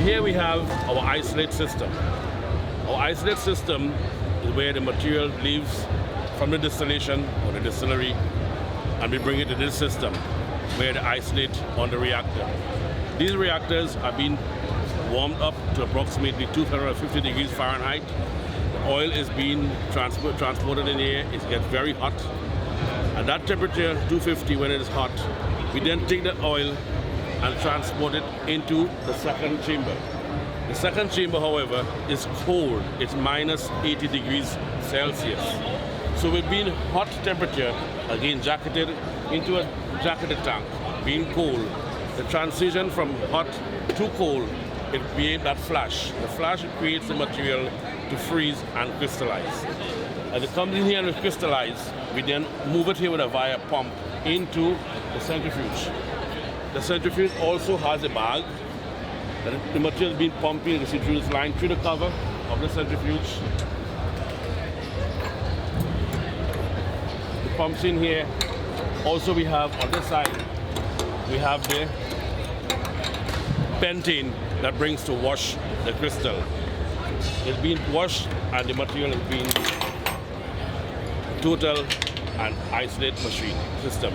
here we have our isolate system. Our isolate system is where the material leaves from the distillation or the distillery, and we bring it to this system where the isolate on the reactor. These reactors are being warmed up to approximately 250 degrees Fahrenheit. The oil is being transported in the air. It gets very hot. At that temperature, 250, when it is hot, we then take the oil and transport it into the second chamber. The second chamber, however, is cold. It's minus 80 degrees Celsius. So we're being hot temperature, again jacketed into a jacketed tank, being cold. The transition from hot to cold, it creates that flash. The flash creates the material to freeze and crystallize. As it comes in here and it crystallizes, we then move it here with a via pump into the centrifuge. The centrifuge also has a bag that the material is being pumped in. The centrifuge is lined through the cover of the centrifuge. The pumps in here. Also we have on this side, we have the pentane that brings to wash the crystal. It's being washed and the material is being total and isolate machine system.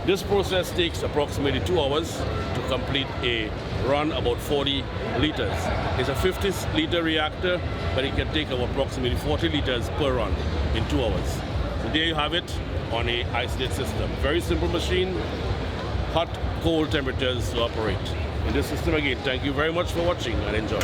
This process takes approximately 2 hours to complete a run about 40 liters. It's a 50-liter reactor, but it can take approximately 40 liters per run in 2 hours. So there you have it on a isolate system. Very simple machine, hot, cold temperatures to operate. In this system again, thank you very much for watching and enjoy.